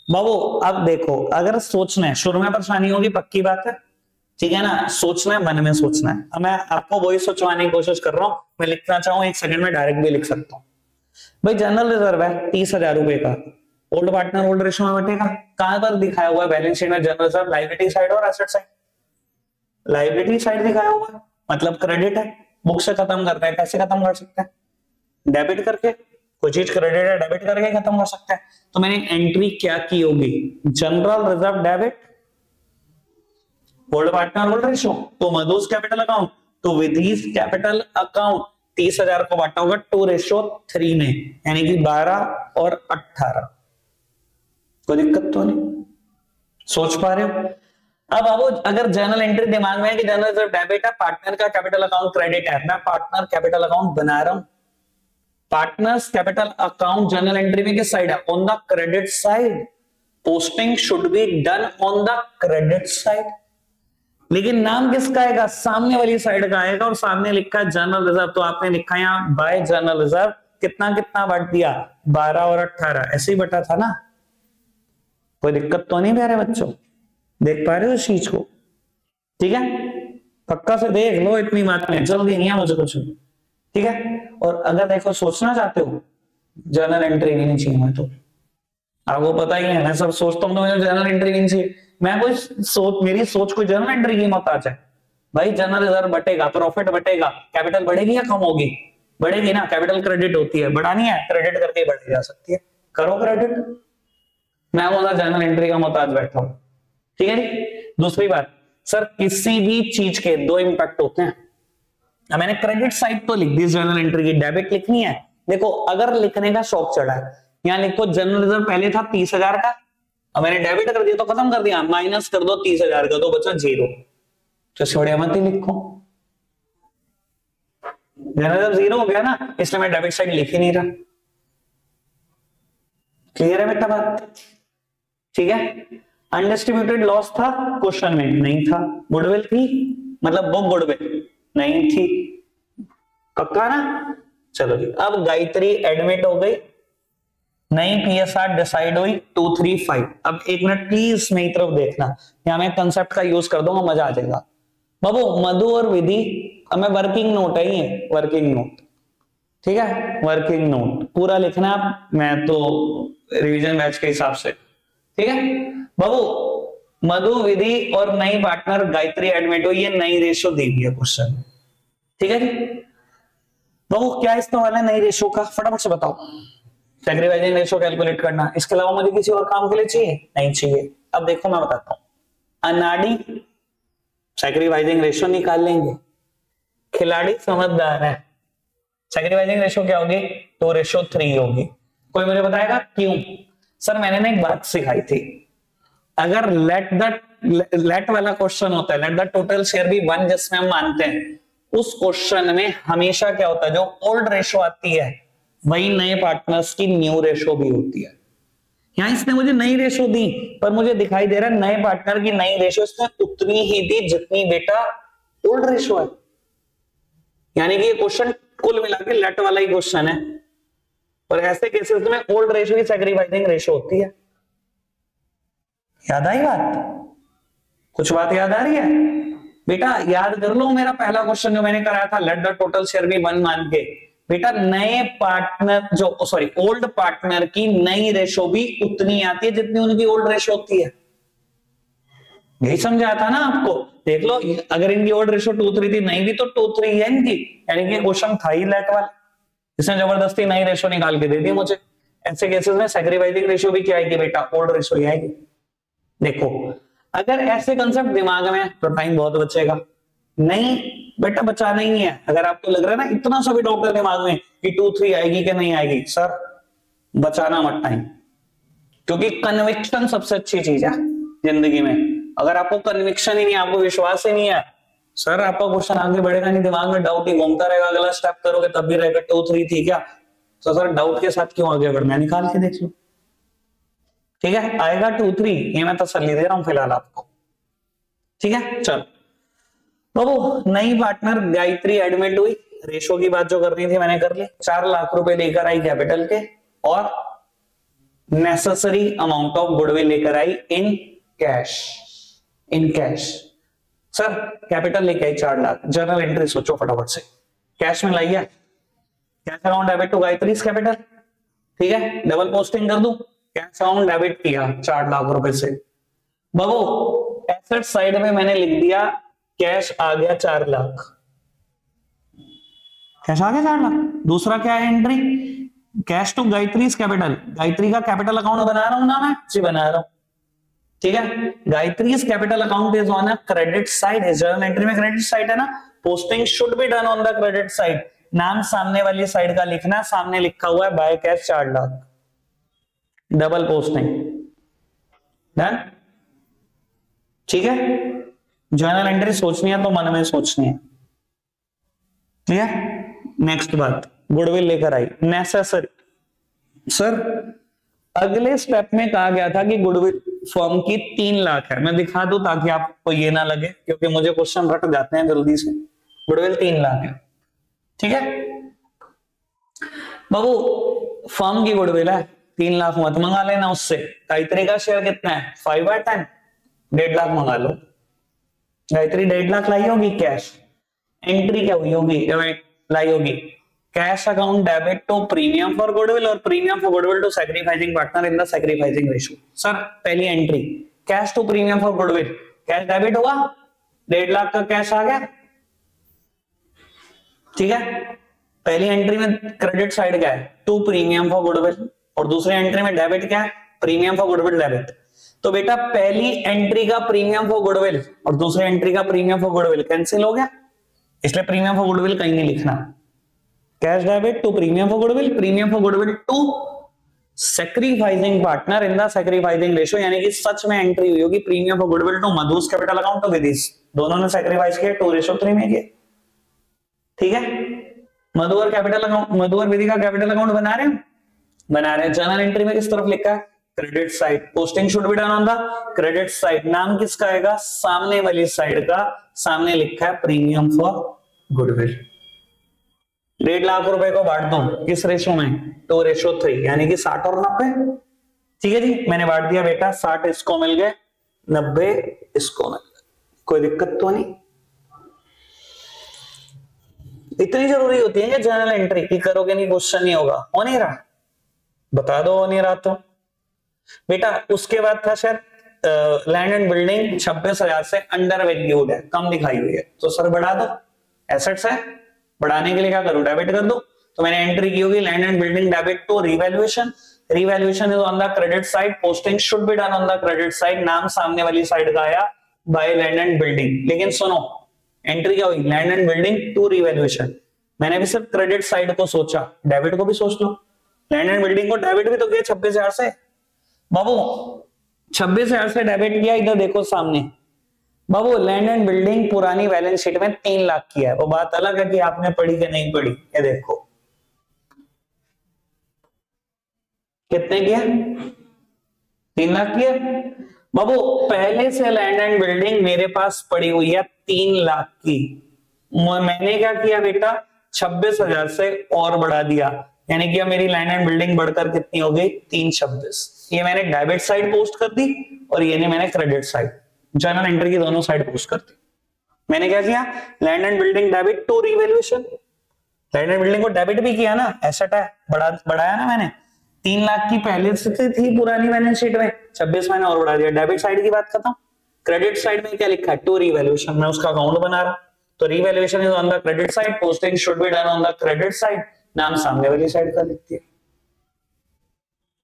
बाबू। अब देखो, अगर सोचना है, शुरू में परेशानी होगी, पक्की बात है, ठीक है ना, सोचना है, मन में सोचना है। अब मैं आपको वही सोचवाने की कोशिश कर रहा हूं, मैं लिखना चाहूं 1 सेकंड में डायरेक्ट भी लिख सकता हूं। भाई जनरल रिजर्व है 30,000 रुपए का, ओल्ड पार्टनर ओल्ड रेशियो में बटेगा, कहां पर दिखाया हुआ है बैलेंस शीट में जनरल रिजर्व, लायबिलिटी साइड और एसेट साइड, लायबिलिटी साइड दिखाया हुआ है, मतलब क्रेडिट है, बुक से खत्म करते हैं, कैसे खत्म कर सकते हैं, डेबिट करके, कोई चीज क्रेडिट है डेबिट करके खत्म कर सकते हैं। तो मैंने एंट्री क्या की होगी, general reserve debit, old partner old ratio, तो मधुस कैपिटल अकाउंट, तो विधीज कैपिटल अकाउंट 30,000 को बांटा होगा 2:3 में, यानी कि 12 और 18, कोई दिक्कत तो नहीं, सोच पा रहे हो। अब अब अगर जर्नल एंट्री दिमाग में है कि जनरल रिजर्व डेबिट है, पार्टनर का कैपिटल अकाउंट क्रेडिट है, मैं पार्टनर कैपिटल अकाउंट बना रहा हूं, partners capital account general entry में किस साइड है, on the credit side, posting should be done on the credit side, लेकिन नाम किसका आएगा, सामने वाली साइड का आएगा, और सामने लिखा है जनरल रिजर्व, तो आपने लिखा यहां बाय जनरल रिजर्व, कितना कितना बांट दिया, 12 और 18, ऐसे ही बटा था ना, कोई दिक्कत तो नहीं प्यारे बच्चों, देख पा रहे हो इस चीज को, ठीक है, पक्का से देख लो, इतनी बात में जल्दी नहीं है मुझे कुछ, ठीक है। और अगर देखो सोचना चाहते हो, जर्नल एंट्री नहीं चाहिए, मैं तो आपको पता ही है, मैं सब सोचता हूँ तो मुझे जर्नल एंट्री नहीं चाहिए, मैं कोई सोच, मेरी सोच कोई जर्नल एंट्री की मोहताज है भाई। जनरल रिजर्व बटेगा, प्रॉफिट बटेगा, कैपिटल बढ़ेगी या कम होगी, बढ़ेगी ना, कैपिटल क्रेडिट होती है, बढ़ानी है क्रेडिट करके बढ़ी जा सकती है, करो क्रेडिट, मैं बोला जनरल एंट्री का मोहताज बैठा हूं, ठीक है। दूसरी बात, सर किसी भी चीज के 2 इंपैक्ट होते हैं, अब मैंने क्रेडिट साइड तो लिख दी जनरल एंट्री की, डेबिट लिखनी है, देखो अगर लिखने का शौक चढ़ा है, यहां लिखो जनरल रिजर्व पहले था 30,000 का, अब मैंने डेबिट कर दिया तो खत्म कर दिया, माइनस कर दो 30,000 का, तो बचा 0, तो छोड़िया मत ही लिखो, जनरल रिजर्व 0 हो गया ना, इसलिए मैं डेबिट साइड लिख ही नहीं रहा, क्लियर है बेटा बात, ठीक है। अनडिस्ट्रीब्यूटेड लॉस था क्वेश्चन में, नहीं था, गुडविल थी, मतलब बुक गुडविल नहीं थी, पक्का ना, चलो जी। अब गायत्री एडमिट हो गई, नई पीएसआर डिसाइड हुई 235, अब 1 मिनट प्लीज मेरी तरफ देखना, यहां मैं कंसेप्ट का यूज कर दूंगा, मजा आ जाएगा बाबू। मधु और विधि, हमें वर्किंग नोट है ये, वर्किंग नोट, ठीक है, वर्किंग नोट पूरा लिखना आप, मैं तो रिवीजन बैच के हिसाब से, ठीक है बाबू। मधु, विधि और नई पार्टनर गायत्री एडमिट हुई, ये नई रेशियो दी हुई है क्वेश्चन, ठीक है जी बाबू। क्या इस्तेमाल है नई रेशियो का, फटाफट से बताओ, सैक्रिफाइसिंग रेशियो कैलकुलेट करना, इसके अलावा मुझे किसी और काम के लिए चाहिए, नहीं चाहिए। अब देखो मैं बताता हूं, अनाड़ी सैक्रिफाइसिंग रेशियो निकाल लेंगे, खिलाड़ी समझदार है, सैक्रिफाइसिंग रेशियो क्या होगी, 2:3 होगी। कोई मुझे बताएगा क्यों, सर मैंने ना एक बात सिखाई थी, अगर लेट वाला क्वेश्चन होता है, let the total share be 1, जिसमें हम मानते हैं, उस क्वेश्चन में हमेशा क्या होता है, जो ओल्ड रेशो आती है वही नए पार्टनर्स की न्यू रेशो भी होती है। यहां इसने मुझे नई रेशो दी, पर मुझे दिखाई दे रहा है नए पार्टनर की नई रेशो इसने उतनी ही दी जितनी बेटा ओल्ड रेशो है। यानी कि ये क्वेश्चन कुल मिला के लेट वाला ही क्वेश्चन है, और ऐसे केसेस में ओल्ड रेशो ही सैक्रिफाइसिंग रेशो होती है। याद आई बात? कुछ बात याद आ रही है बेटा? याद कर लो मेरा पहला क्वेश्चन जो मैंने कराया था, let the total share be 1 मान के, बेटा नए पार्टनर जो सॉरी ओल्ड पार्टनर की नई रेशो भी उतनी आती है जितनी उनकी ओल्ड रेशो होती है। यही समझाया था ना आपको। देख लो, अगर इनकी ओल्ड रेशो 2:3 थी, नहीं भी तो 2:3 है इनकी, यानी कि क्वेश्चन था ही लेट वाला, इसने जबरदस्ती नई रेशो निकाल के दे दी मुझे। ऐसे केसेस में सैक्रिफाइसिंग रेशो भी क्या आएगी बेटा? ओल्ड रेशो ही आएगी। देखो, अगर ऐसे कंसेप्ट दिमाग में तो टाइम बहुत बचेगा। नहीं बेटा बचाना ही है। अगर आपको लग रहा है ना इतना सा भी डाउट है दिमाग में कि 2-3 आएगी कि नहीं आएगी, सर बचाना मत टाइम, क्योंकि कन्विक्शन सबसे अच्छी चीज है जिंदगी में। अगर आपको कन्विक्शन ही नहीं, आपको विश्वास ही नहीं है, सर आपका क्वेश्चन आगे बढ़ेगा नहीं, दिमाग में डाउट ही घूमता रहेगा। अगला स्टेप करोगे तब भी रहेगा 2-3 थी क्या, तो सर डाउट के साथ क्यों आगे बढ़ना है, निकाल के देख लो। ठीक है, आएगा 2-3, ये मैं तसल्ली दे रहा हूं फिलहाल आपको। ठीक है, चल बाबू, नई पार्टनर गायत्री एडमिट हुई, रेशो की बात जो करनी थी मैंने कर ली। 4 लाख रुपए लेकर आई कैपिटल के, और नेसेसरी अमाउंट ऑफ गुडविल लेकर आई in cash. In cash sir capital लेके आई 4 लाख, जर्नल एंट्री सोचो फटाफट से। कैश में लाई है, cash account debit to Gayatri's capital. ठीक है, डबल पोस्टिंग कर दूं, कैश अकाउंट डेबिट किया 4 लाख रुपए से। बाबू एसेट साइड में मैंने लिख दिया कैश आ गया 4 लाख, कैश आ गया 4 लाख। दूसरा क्या है entry, cash to Gayatri's capital. Gayatri का कैपिटल अकाउंट बना रहा हूं ना मैं जी, बना रहा हूं। ठीक है, Gayatri's capital account is on a credit side, journal entry में क्रेडिट साइड है ना, posting should be done on the credit side. नाम सामने वाली साइड का लिखना, सामने लिखा हुआ है by cash 4 lakh, double posting done. ठीक है, जर्नल एंट्री सोचनी है तो मन में सोचनी है। ठीक है, नेक्स्ट बात, गुडविल लेकर आई नेसेसरी। सर अगले स्टेप में कहा गया था कि गुडविल फर्म की 3 लाख है। मैं दिखा दूं ताकि आपको ये ना लगे, क्योंकि मुझे क्वेश्चन रट जाते हैं जल्दी से। गुडविल 3 लाख है। ठीक है बाबू, फर्म की गुडविल है 3 लाख, मत मंगा लेना उससे। गायत्री का शेयर कितना है 5/10, 1.5 लाख मंगा लो। गायत्री 1.5 लाख लाई होगी कैश। एंट्री क्या हुई होगी, लाई होगी cash account debit to premium for goodwill और premium for goodwill to sacrificing partner in the sacrificing ratio. Sir पहली entry cash to premium for goodwill, cash debit हुआ, 1.5 लाख का कैश आ गया। ठीक है, पहली एंट्री में क्रेडिट साइड क्या है, टू प्रीमियम फॉर गुडविल, और दूसरी एंट्री में डेबिट क्या है, प्रीमियम फॉर गुडविल डेबिट। तो बेटा पहली एंट्री का प्रीमियम फॉर गुडविल और दूसरी एंट्री का प्रीमियम फॉर गुडविल कैंसिल हो गया, इसलिए प्रीमियम फॉर गुडविल कहीं नहीं लिखना। Cash debit to premium for goodwill, premium for goodwill to sacrificing partner in the sacrificing ratio. यानी कि सच में एंट्री हुई होगी premium for goodwill to Madhu's capital account to Vidhi's, दोनों ने सैक्रिफाइस किया 2:3 में किया। ठीक है, मधु और कैपिटल अकाउंट, मधु और विधि का कैपिटल अकाउंट बना रहे हैं, बना रहे हैं। जर्नल एंट्री में किस तरफ लिखा है, credit side, posting should be done on the credit side. नाम किसका आएगा, सामने वाली साइड का, सामने लिखा है प्रीमियम फॉर गुडविल। 1.5 लाख रुपए को बांट दो किस रेशो में, 2:3, यानी कि 60 और 90। ठीक है जी, मैंने बांट दिया बेटा, 60 इसको मिल गए, 90 इसको मिल गए, कोई दिक्कत तो नहीं। इतनी जरूरी होती है कि जर्नल एंट्री की करोगे नहीं क्वेश्चन नहीं होगा। हो नहीं रहा, बता दो हो नहीं रहा तो बेटा। उसके बाद था शायद लैंड एंड बिल्डिंग 26,000 से अंडर वैल्यूड है, कम दिखाई हुई है, तो सर बढ़ा दो। एसेट्स है, बढ़ाने के लिए क्या करूं, डेबिट कर दो। तो मैंने एंट्री की होगी land and building debit to revaluation. Revaluation is on the credit side, posting should be done on the credit side. नाम सामने वाली साइड का आया बाय लैंड एंड बिल्डिंग, लेकिन सुनो एंट्री क्या हुई, land and building to revaluation. मैंने भी सिर्फ क्रेडिट साइड को सोचा, डेबिट को भी सोच लो। लैंड एंड बिल्डिंग को डेबिट भी तो किया 26,000 से। बाबू 26,000 से डेबिट किया, इधर देखो सामने बाबू लैंड एंड बिल्डिंग पुरानी बैलेंस शीट में 3 लाख की है, वो बात अलग है कि आपने पढ़ी कि नहीं पढ़ी। ये देखो कितने की है, 3 लाख की है बाबू। पहले से लैंड एंड बिल्डिंग मेरे पास पड़ी हुई है 3 लाख की, मैंने क्या किया बेटा 26,000 से और बढ़ा दिया, यानी कि मेरी लैंड एंड बिल्डिंग बढ़कर कितनी हो गई 326। ये मैंने डेबिट साइड पोस्ट कर दी और ये नहीं मैंने क्रेडिट साइड, जर्नल एंट्री की दोनों साइड पोस्ट कर दी। मैंने क्या किया land and building debit to revaluation, land and building को डेबिट भी किया ना, एसेट है बढ़ाया ना मैंने। 3 लाख की पहले से थी पुरानी बैलेंस शीट में, 26 मैंने और बढ़ा दिया। डेबिट साइड की बात खत्म। क्रेडिट साइड में क्या लिखा है टू रीवैल्यूएशन, मैं उसका अकाउंट बना रहा, तो revaluation is on the credit side, posting should be done on the credit side, नाम सामने वाली साइड का लिख दिया,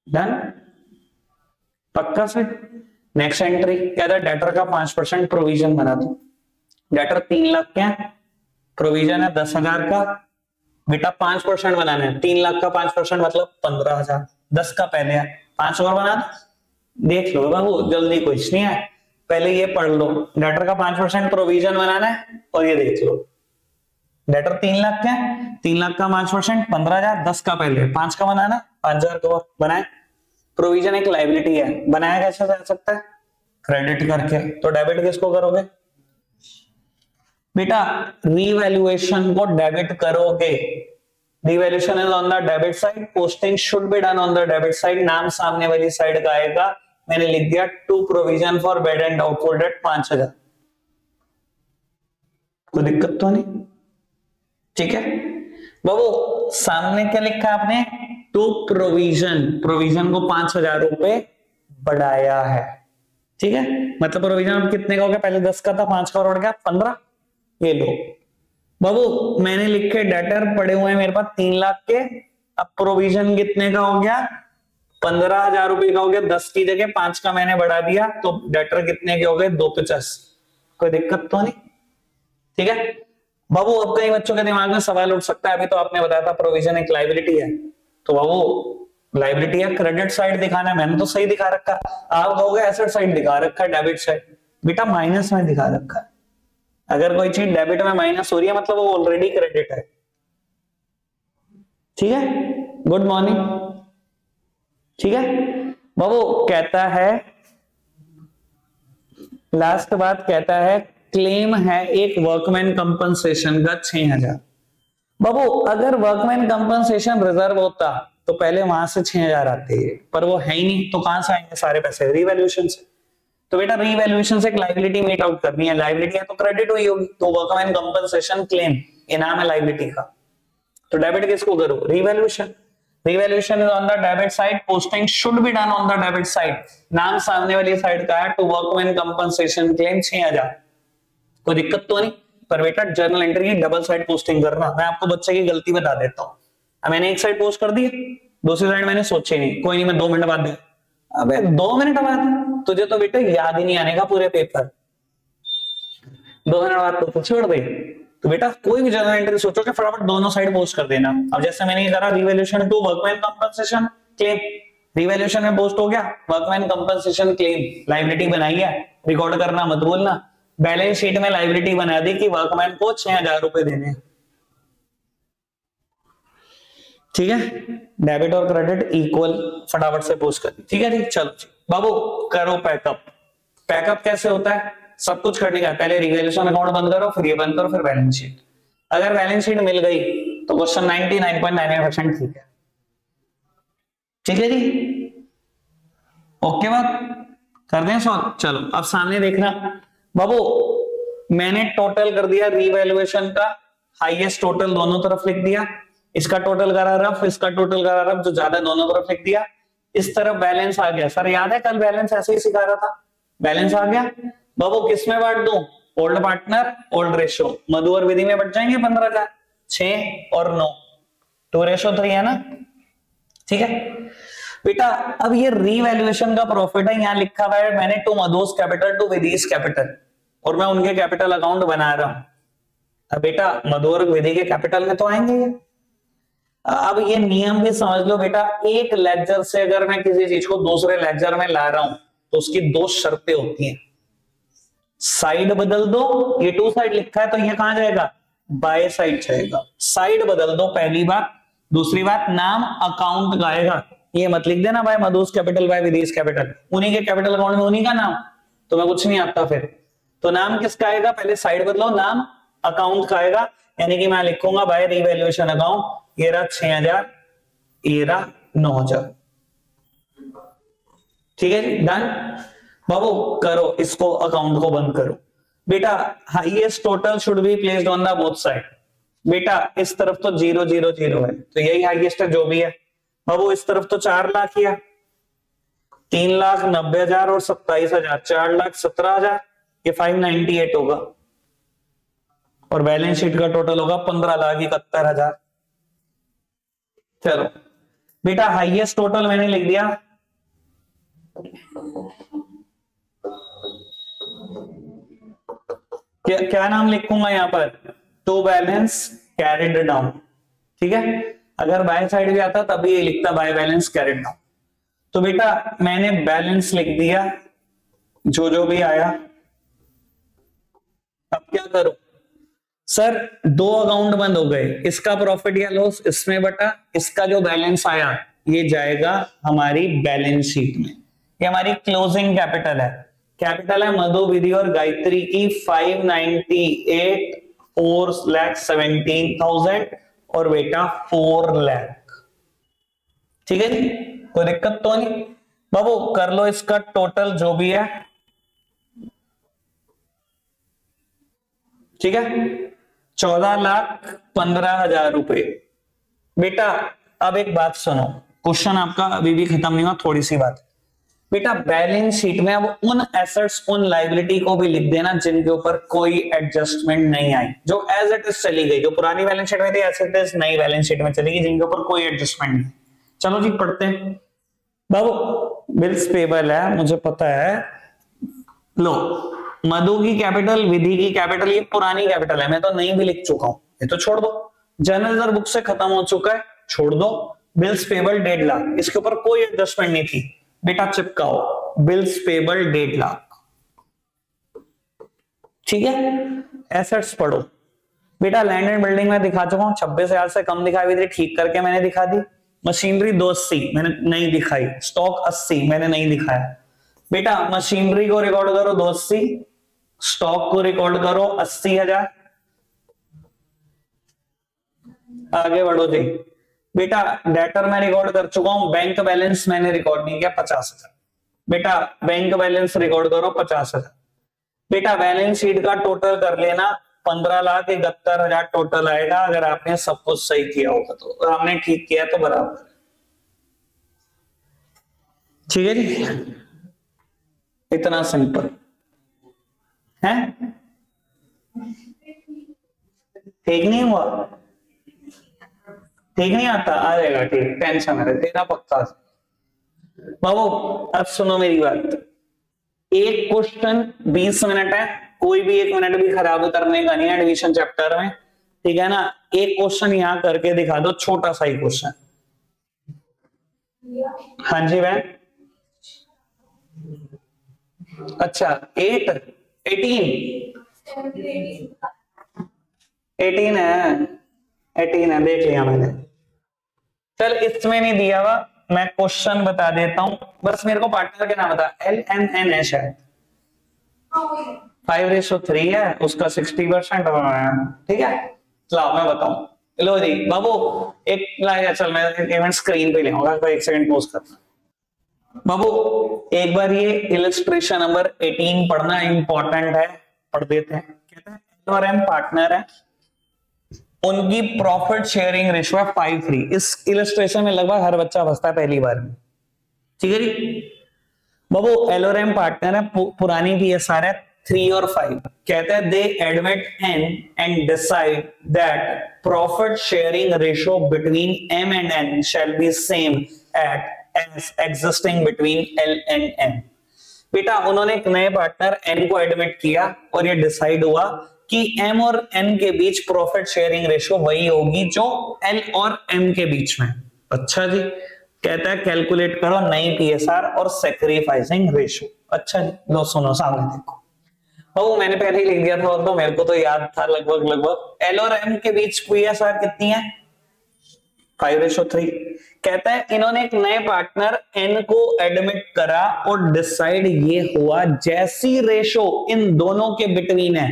डन पक्का से। नेक्स्ट एंट्री क्या था, डेटर का 5% प्रोविजन बना दो। डेटर 3 लाख क्या है, प्रोविजन है 10,000 का, बेटा 5% बनाना है, 3 लाख का 5% मतलब 15,000, 10 का पहले है 5 और बना दो। देख लो बाबू जल्दी कुछ नहीं है, पहले ये पढ़ लो, डेटर का 5% प्रोविजन बनाना है और ये देख लो डेटर 3 लाख क्या है, 3 लाख का 5% 15,000, 10 का पहले 5 का बनाना, 5,000 का और बनाए। प्रोविजन एक लायबिलिटी है, बनाया कैसे जा सकता है क्रेडिट करके, तो डेबिट किसको करोगे बेटा रीवैल्यूएशन को डेबिट करोगे। Revaluation is on the debit side, posting should be done on the debit side, नाम सामने वाली साइड का आएगा। मैंने लिख दिया to provision for bad and doubtful debt 5,000, कोई दिक्कत तो नहीं, ठीक है बाबू। सामने क्या लिखा आपने टू प्रोविजन, प्रोविजन को 5,000 रुपए बढ़ाया है, ठीक है, मतलब प्रोविजन अब कितने का हो गया, पहले 10 का था 5 का और बढ़ गया 15। ये लो बाबू मैंने लिखे डेटर पड़े हुए हैं मेरे पास 3 लाख के, अब प्रोविजन कितने का हो गया 15,000 रुपए का हो गया, 10 की जगह 5 का मैंने बढ़ा दिया, तो डेटर कितने के हो गए 250, कोई दिक्कत तो नहीं, ठीक है बाबू। अब कई बच्चों के दिमाग में सवाल उठ सकता है, अभी तो आपने बताया था प्रोविजन एक लायबिलिटी है, तो बाबू लायबिलिटी है क्रेडिट साइड दिखाना है, मैंने तो सही दिखा रखा, आप कहोगे एसेट साइड दिखा रखा है, डेबिट साइड बेटा माइनस में दिखा रखा है। अगर कोई चीज डेबिट में माइनस हो रही है मतलब वो ऑलरेडी क्रेडिट है, ठीक है। गुड मॉर्निंग, ठीक है बाबू। कहता है लास्ट बात, कहता है क्लेम है एक वर्कमैन कंपनसेशन का 6,000। बाबू अगर वर्कमैन कंपनसेशन रिजर्व होता तो पहले वहां से 6,000 आते हैं, पर वो है ही नहीं, तो कहां से आएंगे सारे पैसे, रीवैल्यूएशन से। तो बेटा रीवैल्यूएशन से एक लायबिलिटी मीट आउट करनी है, लायबिलिटी है तो क्रेडिट हुई होगी, तो वर्कमैन कंपनसेशन क्लेम इनाम है लायबिलिटी का, तो डेबिट किसको करो revaluation. Revaluation is on the debit side, posting should be done on the debit side, नाम सामने वाली साइड का है, टू वर्कमैन कंपनसेशन क्लेम 6,000, कोई दिक्कत तो नहीं। पर बेटा जर्नल एंट्री की डबल साइड पोस्टिंग करना, मैं आपको बच्चे की गलती बता देता हूं, मैंने एक साइड पोस्ट कर दी, दूसरी साइड मैंने सोचे नहीं, कोई नहीं मैं 2 मिनट बाद दे, अबे 2 मिनट बाद तुझे तो बेटा याद ही नहीं आने का पूरे पेपर, 2 मिनट बाद तो छोड़ दे। तो बेटा कोई भी जर्नल एंट्री सोचो कि फटाफट दोनों साइड पोस्ट कर देना। अब जैसे मैंने ये करा revaluation to workman compensation claim, revaluation में पोस्ट हो गया, वर्कमैन कंपनसेशन क्लेम लायबिलिटी बनाई है, रिकॉर्ड करना मत भूलना। बैलेंस शीट में लायबिलिटी बना दी कि वर्कमैन को 6,000 रुपए देने हैं, ठीक है, डेबिट और क्रेडिट इक्वल, फटाफट से पोस्ट कर दी, ठीक है जी। चलो बाबू करो पैकअप। पैकअप कैसे होता है, सब कुछ करने का पहले रिवैल्यूएशन अकाउंट बंद करो, फिर ये बंद करो, फिर बैलेंस शीट। अगर बैलेंस शीट मिल गई तो क्वेश्चन 99.99% ठीक है, ठीक है जी, ओके बात कर दें सॉल्व। चलो अब सामने देखना बाबू, मैंने टोटल कर दिया रिवैल्यूएशन का, हाईएस्ट टोटल दोनों तरफ लिख दिया, इसका टोटल करा रफ, इसका टोटल करा रफ, जो ज्यादा दोनों तरफ लिख दिया। इस तरफ बैलेंस आ गया, सर याद है कल बैलेंस ऐसे ही सिखा रहा था, बैलेंस आ गया बाबू, किस में बांट दूं, ओल्ड पार्टनर ओल्ड रेशो, मधु और विधि में बढ़ जाएंगे 15,000, 6 और 9, 2:3 है ना, ठीक है बेटा। अब ये रीवैल्यूएशन का प्रॉफिट है, यहां लिखा हुआ है मैंने to Madhu's capital to Vidhi's capital, और मैं उनके कैपिटल अकाउंट बना रहा हूं। अब बेटा मधु और विधि के कैपिटल में तो आएंगे ये। अब ये नियम भी समझ लो बेटा, एक लेक्चर से अगर मैं किसी चीज को दूसरे लेक्चर में ला रहा हूं तो उसकी दो शर्तें होती हैं, साइड बदल दो, ये टू साइड लिखा है तो ये कहां जाएगा, बाय साइड जाएगा, साइड बदल दो पहली बात, दूसरी बात नाम अकाउंट का आएगा, ये मत लिख देना भाई मधुस कैपिटल बाय विदेश कैपिटल, उन्हीं के कैपिटल अकाउंट में उन्हीं का नाम, तुम्हें कुछ नहीं आता फिर, तो नाम किसका आएगा, पहले साइड बदलो, नाम अकाउंट का आएगा, यानी कि मैं लिखूंगा बाय रिवैल्यूएशन अकाउंट, ये रहा 6000, ये रहा 9000, ठीक है जी, डन। बाबू करो इसको, अकाउंट को बंद करो बेटा, highest total should be placed on the both side, बेटा इस तरफ तो 0 0 0 है तो यही हाईएस्ट है जो भी है, बाबू इस तरफ तो 4 लाख ही है, 3,90,000 और 27,000, 4,17,000, ये 598 होगा, और बैलेंस शीट का टोटल होगा 15,71,000। चलो बेटा हाईएस्ट टोटल मैंने लिख दिया, क्या नाम लिखूंगा यहां पर, टू बैलेंस कैरिड डाउन, ठीक है, अगर बाय साइड भी आता तभी ये लिखता बाय बैलेंस कैरिड डाउन, तो बेटा मैंने बैलेंस लिख दिया जो भी आया, अब क्या करूं सर, दो अकाउंट बंद हो गए, इसका प्रॉफिट या लॉस इसमें बटा, इसका जो बैलेंस आया ये जाएगा हमारी बैलेंस शीट में, ये हमारी क्लोजिंग कैपिटल है, कैपिटल है मधु विधि और गायत्री की 598 4,17,000 और बेटा 4 लाख, ठीक है जी, कोई दिक्कत तो नहीं, बाबू कर लो इसका टोटल जो भी है, ठीक है, 14,15,000 रुपए। बेटा अब एक बात सुनो, क्वेश्चन आपका अभी भी खत्म नहीं हुआ, थोड़ी सी बात बेटा, बैलेंस शीट में अब उन एसेट्स उन लायबिलिटी को भी लिख देना जिनके ऊपर कोई एडजस्टमेंट नहीं आई, जो एज इट इज चली गई, जो पुरानी बैलेंस शीट में थी एज इट इज नई बैलेंस शीट में चलेगी, जिनके ऊपर कोई एडजस्टमेंट नहीं। चलो जी पढ़ते हैं बाबू, बिल्स पेबल है मुझे पता है, लो मधु की कैपिटल विधि की कैपिटल ये पुरानी कैपिटल है, मैं तो नई भी लिख चुका हूं, ये तो छोड़ दो, जर्नल बुक से खत्म हो चुका है, छोड़ दो, बिल्स पेबल 1.5 लाख, इसके ऊपर कोई एडजस्टमेंट नहीं थी, बेटा चिपकाओ बिल्स पेबल 1.5 लाख, ठीक है, एसेट्स पढ़ो बेटा, लैंड एंड बिल्डिंग में दिखा चुका हूं, 26,000 से कम दिखाई थी, ठीक करके मैंने दिखा दी, मशीनरी 280 मैंने नहीं दिखाई, स्टॉक 80 मैंने नहीं दिखाया, बेटा मशीनरी को रिकॉर्ड करो 280, स्टॉक को रिकॉर्ड करो 80,000, आगे बढ़ो जी बेटा, डेटर में रिकॉर्ड कर चुका हूं, बैंक बैलेंस मैंने रिकॉर्ड नहीं किया 50,000, बेटा बैंक बैलेंस रिकॉर्ड करो 50,000, बेटा बैलेंस शीट का टोटल कर लेना 15,71,000 टोटल आएगा, अगर आपने सब कुछ सही किया होगा तो, आपने ठीक किया तो बराबर, ठीक है जी, इतना सिंपल है, ठीक नहीं हुआ, ठीक नहीं आता, आ जाएगा ठीक, टेंशन है तेरा पक्का। बाबू अब सुनो मेरी बात, एक क्वेश्चन 20 मिनट है, कोई भी 1 मिनट भी खराब करने का नहीं है एडमिशन चैप्टर में, ठीक है ना, एक क्वेश्चन यहां करके दिखा दो, छोटा सा ही क्वेश्चन, हाँ जी बहन, अच्छा 18 है, देख लिया मैंने, चल इसमें नहीं दिया हुआ, मैं क्वेश्चन बता देता हूं, बस मेरे को पार्टनर के नाम बता, LNN है शायद, 5:3 है, उसका 60% ठीक है, चलो मैं बताऊं, लो जी बाबू एक लाएगा, चल मैं इवेंट स्क्रीन पे ले आऊंगा, 1 सेकंड पोज करना, बाबू एक बार ये इलस्ट्रेशन नंबर 18 पढ़ना इंपॉर्टेंट है, पढ़ देते हैं, कहते हैं LRM पार्टनर है, उनकी प्रॉफिट शेयरिंग रेशियो है 5:3, इस इलस्ट्रेशन में लगभग हर बच्चा फंसता है पहली बार में, ठीक है जी बाबू, LRM पार्टनर है, पुरानी PSR है 3 और 5, कहते हैं they admit N and decide that profit sharing ratio between M and N shall be same at as existing between L and M। बेटा उन्होंने एक नए पार्टनर N को एडमिट किया और ये डिसाइड हुआ कि M और N के बीच प्रॉफिट शेयरिंग रेशियो वही होगी जो L और M के बीच में, अच्छा जी कहता है कैलकुलेट करो नई पीएसआर और सैक्रिफाइसिंग रेशो। अच्छा लो सुनो सामने देखो, ओ मैंने पहले ही लिख दिया था और तो मेरे को तो याद था लगभग एल और एम के बीच पीएसआर कितनी है 5:3। कहता है इन्होंने एक नए पार्टनर एन को एडमिट करा और डिसाइड ये हुआ जैसी रेशो इन दोनों के बिटवीन है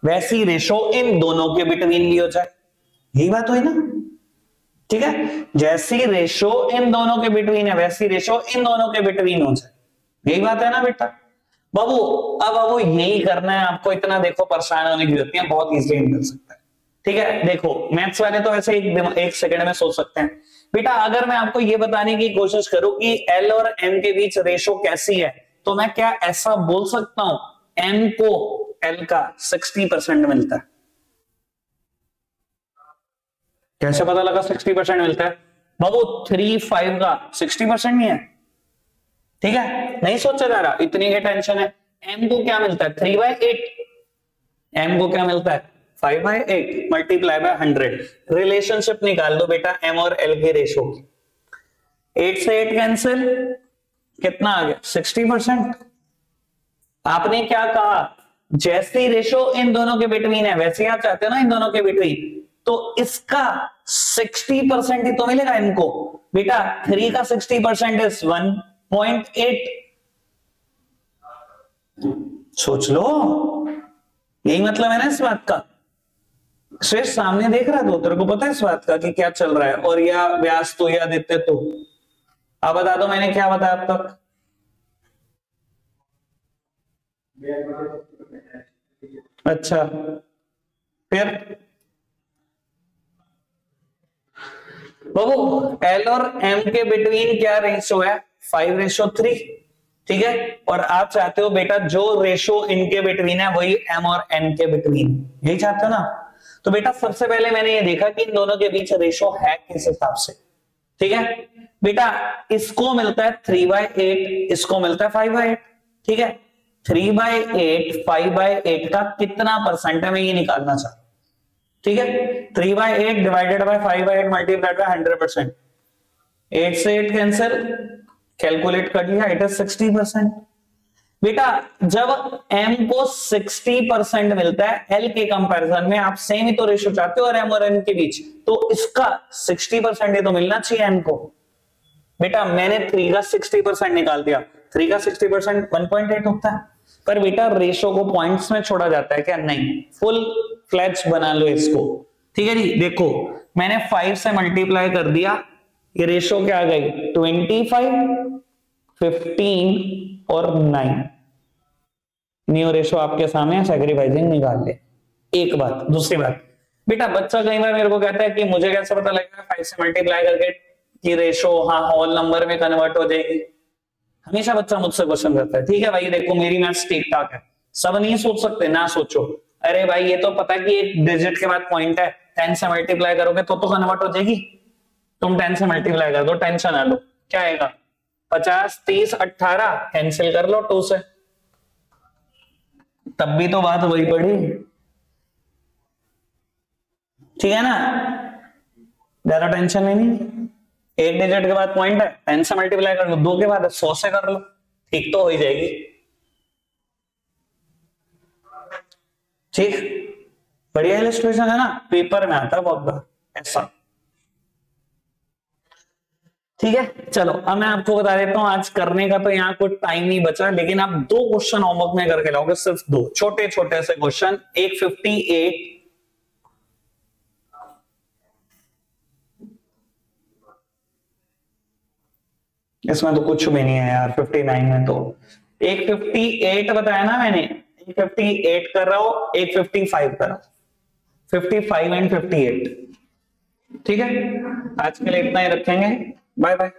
वैसी रेशो इन दोनों के बिटवीन भी हो जाए। यही बात हुई ना, ठीक है, जैसी रेशो इन दोनों के बिटवीन है वैसी रेशो इन दोनों के बिटवीन हो जाए, यही बात है ना बेटा। बाबू अब बाबू यही करना है आपको, इतना देखो परेशान होने की जरूरत नहीं है, बहुत इजीली कर सकता है। ठीक है, देखो मैथ्स वाले तो ऐसे एक सेकंड में सोच सकते हैं। बेटा अगर मैं आपको ये बताने की कोशिश करूं कि एल और एम के बीच रेशो कैसी है, तो मैं क्या ऐसा बोल सकता हूं एम को एल का 60% मिलता है। कैसे पता लगा 60% मिलता है बाबू? 3/5 का 60% नहीं है, ठीक है, नहीं सोचा जा रहा, इतनी की टेंशन है। एम को क्या मिलता है 3/8, एम को क्या मिलता है 5/8 मल्टीप्लाई बाय 100। रिलेशनशिप निकाल दो बेटा एम और एल के रेशो की। 8 से 8 कैंसिल, कितना आ गया 60%। आपने क्या कहा जैसी रेशो इन दोनों के बिटवीन है वैसे आप चाहते हो ना इन दोनों के बिटवीन, तो इसका 60% ही तो मिलेगा इनको बेटा। 3 का 60% इज 1.8। सोच लो, यही मतलब है ना इस बात का। श्रेष्ठ सामने देख रहा तो तेरे को पता है इस बात का कि क्या चल रहा है, और या व्यास तो या देते तो आप बता दो मैंने क्या बताया अब तक। अच्छा फिर बाबू एल और एम के बिटवीन क्या रेशो है 5:3, ठीक है, और आप चाहते हो बेटा जो रेशो इनके बिटवीन है वही एम और एन के बिटवीन, यही चाहते हो ना। तो बेटा सबसे पहले मैंने ये देखा कि इन दोनों के बीच रेशो है किस हिसाब से, ठीक है बेटा। इसको मिलता है 3/8, इसको मिलता है 5/8, ठीक है। 3/8 5/8 का कितना परसेंट है मैं ये निकालना चाहता हूं, ठीक है। 3/8 डिवाइडेड बाय 5/8 मल्टीप्लाइड बाय 100%। 8 से 8 कैंसिल, कैलकुलेट कर लिया, इट इज 60%। बेटा जब m को 60% मिलता है l के कंपैरिजन में, आप सेम ही तो रेशो चाहते हो और m और n के बीच, तो इसका 60% ही तो मिलना चाहिए n को। बेटा मैंने 3 का 60% निकाल दिया, 3 का 60% 1.8 होता है, पर बेटा रेशो को पॉइंट्स में छोड़ा जाता है क्या? नहीं, फुल फ्लैच बना लो इसको, ठीक है जी। देखो मैंने 5 से मल्टीप्लाई कर दिया, ये रेशो क्या आ गई 25, 15 और 9। न्यू रेशो आपके सामने, सैक्रिफाइसिंग निकाल ले। एक बात, दूसरी बात बेटा बच्चा कई बार मेरे को कहता है कि मुझे कैसे पता लगेगा 5 से मल्टीप्लाई करके कि रेशो हाँ होल नंबर में कन्वर्ट हो जाएगी। हमेशा बच्चा मुझसे क्वेश्चन करता है, ठीक है भाई देखो मेरी मैथ्स ठीक ठाक है, सब नहीं सोच सकते ना सोचो। अरे भाई ये तो पता है कि एक डिजिट के बाद पॉइंट है, 10 से मल्टीप्लाई करोगे तो कन्वर्ट हो जाएगी। तुम 10 से मल्टीप्लाई कर दो, टेंशन ना लो, क्या आएगा 50, 30, 18 कैंसिल कर लो 2 से, तब भी तो बात वही पड़ी, ठीक है ना, ज्यादा टेंशन नहीं। एक डिजिट के बाद पॉइंट है, 10 से मल्टीप्लाई कर लो, 2 के बाद 100 से कर लो, ठीक तो हो ही जाएगी। ठीक, बढ़िया इलस्ट्रेशन है ना, पेपर में आता है बहुत बार ऐसा, ठीक है। चलो अब मैं आपको बता देता हूं, आज करने का तो यहाँ कुछ टाइम नहीं बचा, लेकिन आप 2 क्वेश्चन होमवर्क में करके लाओगे, सिर्फ 2 छोटे छोटे से क्वेश्चन। एक 58, इसमें तो कुछ भी नहीं है यार, 59 में तो एक 58 बताया ना मैंने, एक 58 कर रहा हूं, एक 55 कर रहा हूं, 55 एंड 58, ठीक है। आज के लिए इतना ही रखेंगे, बाय बाय।